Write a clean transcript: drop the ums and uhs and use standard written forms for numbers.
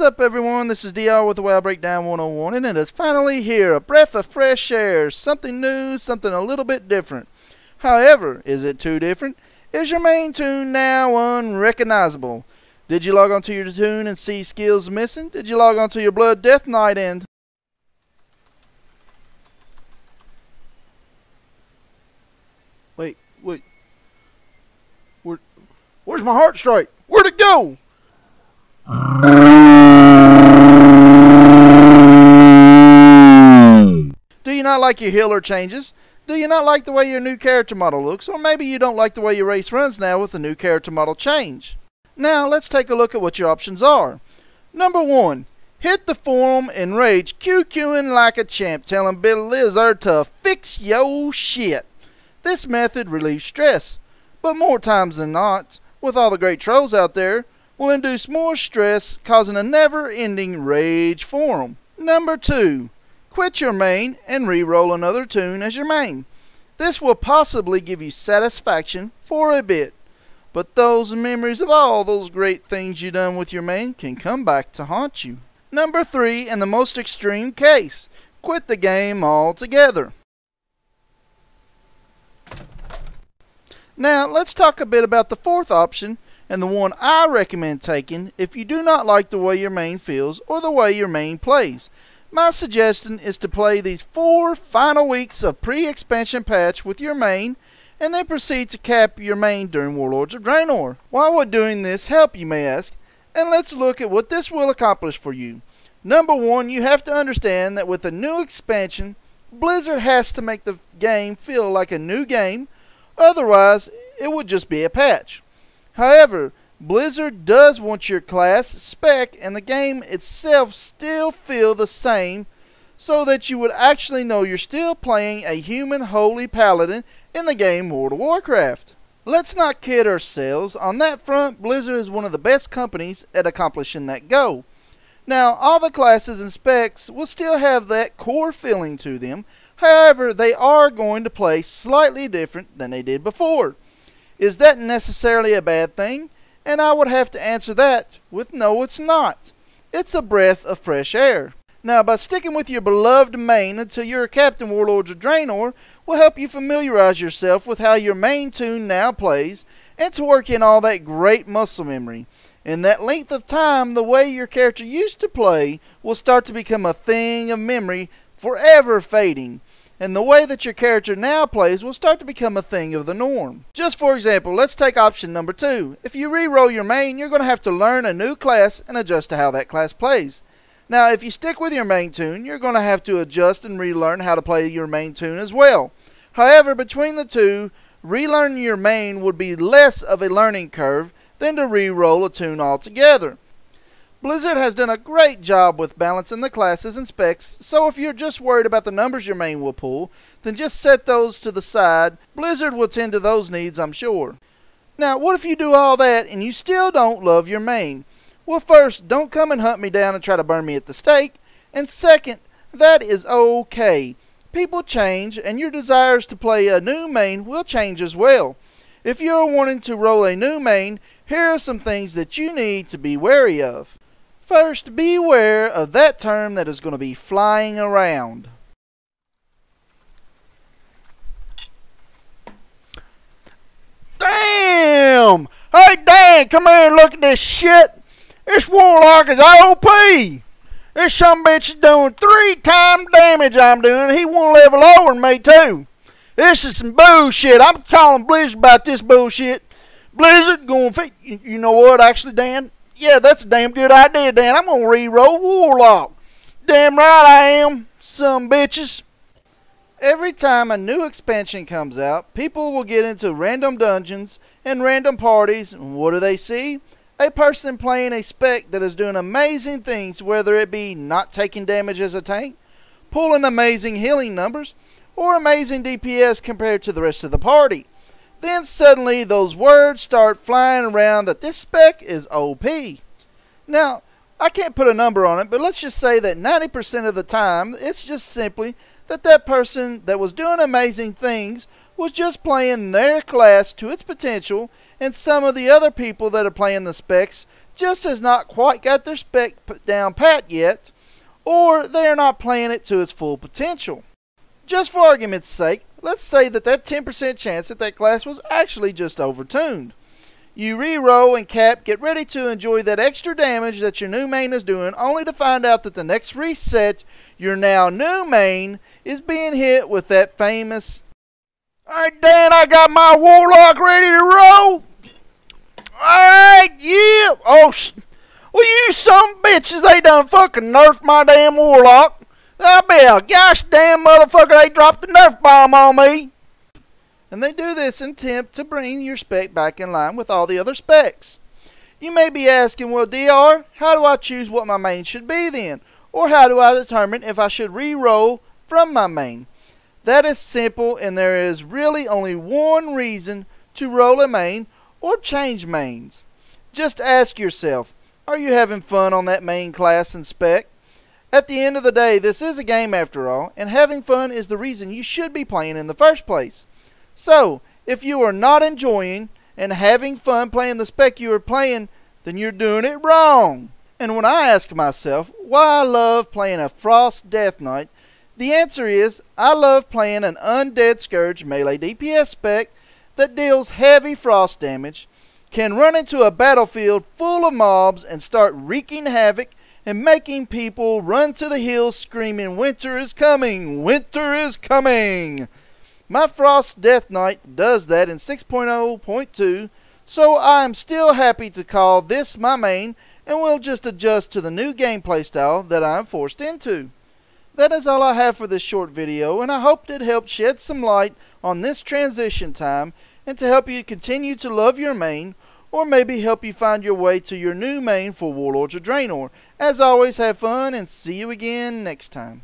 up, everyone? This is DR with the WoW Breakdown 101, and it is finally here. A breath of fresh air. Something new, something a little bit different. However, is it too different? Is your main toon now unrecognizable? Did you log onto your toon and see skills missing? Did you log onto your Blood Death Knight and... Wait. Where's my heart strike? Where'd it go? Do you not like your healer changes? Do you not like the way your new character model looks? Or maybe you don't like the way your race runs now with the new character model change. Now let's take a look at what your options are. Number 1. Hit the forum and rage QQing like a champ, telling Blizzard to fix yo shit. This method relieves stress, but more times than not, with all the great trolls out there, will induce more stress, causing a never-ending rage forum. Number 2. Quit your main and re-roll another toon as your main. This will possibly give you satisfaction for a bit, but those memories of all those great things you done with your main can come back to haunt you. Number 3, and the most extreme case, quit the game altogether. Now let's talk a bit about the fourth option, and the one I recommend taking if you do not like the way your main feels or the way your main plays. My suggestion is to play these 4 final weeks of pre-expansion patch with your main, and then proceed to cap your main during Warlords of Draenor. Why would doing this help, you may ask? And let's look at what this will accomplish for you. Number 1, you have to understand that with a new expansion, Blizzard has to make the game feel like a new game, otherwise it would just be a patch. However, Blizzard does want your class, spec, and the game itself still feel the same, so that you would actually know you're still playing a human holy paladin in the game World of Warcraft. Let's not kid ourselves. On that front, Blizzard is one of the best companies at accomplishing that goal. Now, all the classes and specs will still have that core feeling to them. However, they are going to play slightly different than they did before. Is that necessarily a bad thing? And I would have to answer that with no, it's not. It's a breath of fresh air. Now, by sticking with your beloved main until you're a Captain Warlords of Draenor will help you familiarize yourself with how your main toon now plays and to work in all that great muscle memory. In that length of time, the way your character used to play will start to become a thing of memory, forever fading. And the way that your character now plays will start to become a thing of the norm. Just for example, let's take option number 2. If you re-roll your main, you're going to have to learn a new class and adjust to how that class plays. Now, if you stick with your main toon, you're going to have to adjust and relearn how to play your main toon as well. However, between the two, relearning your main would be less of a learning curve than to re-roll a toon altogether. Blizzard has done a great job with balancing the classes and specs, so if you're just worried about the numbers your main will pull, then just set those to the side. Blizzard will tend to those needs, I'm sure. Now, what if you do all that and you still don't love your main? Well, first, don't come and hunt me down and try to burn me at the stake. And second, that is okay. People change, and your desires to play a new main will change as well. If you're wanting to roll a new main, here are some things that you need to be wary of. First, beware of that term that is going to be flying around. Damn! Hey Dan, come here and look at this shit. This Warlock is OP. This sumbitch is doing 3 times damage I'm doing, and he 1 level lower than me too. This is some bullshit. I'm calling Blizzard about this bullshit. Blizzard going to you know what, actually, Dan? Yeah, that's a damn good idea, Dan. I'm going to re-roll Warlock. Damn right I am, some bitches. Every time a new expansion comes out, people will get into random dungeons and random parties, and what do they see? A person playing a spec that is doing amazing things, whether it be not taking damage as a tank, pulling amazing healing numbers, or amazing DPS compared to the rest of the party. Then suddenly those words start flying around that this spec is OP. Now, I can't put a number on it, but let's just say that 90% of the time, it's just simply that that person that was doing amazing things was just playing their class to its potential, and some of the other people that are playing the specs just has not quite got their spec down pat yet, or they are not playing it to its full potential. Just for argument's sake, let's say that 10% chance that class was actually just overtuned. You re-roll and Cap get ready to enjoy that extra damage that your new main is doing, only to find out that the next reset, your now new main is being hit with that famous, "Alright Dan, I got my Warlock ready to roll. Alright, yeah. Oh, well you some bitches, they done fucking nerfed my damn Warlock. I bet a gosh damn motherfucker they dropped the nerf bomb on me." And they do this in attempt to bring your spec back in line with all the other specs. You may be asking, well DR, how do I choose what my main should be then? Or how do I determine if I should re-roll from my main? That is simple, and there is really only one reason to roll a main or change mains. Just ask yourself, are you having fun on that main class and spec? At the end of the day, this is a game after all, and having fun is the reason you should be playing in the first place. So, if you are not enjoying and having fun playing the spec you are playing, then you're doing it wrong. And when I ask myself why I love playing a Frost Death Knight, the answer is I love playing an Undead Scourge melee DPS spec that deals heavy frost damage, can run into a battlefield full of mobs and start wreaking havoc and making people run to the hills screaming, "Winter is coming! Winter is coming!" My Frost Death Knight does that in 6.0.2, so I am still happy to call this my main and will just adjust to the new gameplay style that I am forced into. That is all I have for this short video, and I hope it helped shed some light on this transition time and to help you continue to love your main, or maybe help you find your way to your new main for Warlords of Draenor. As always, have fun and see you again next time.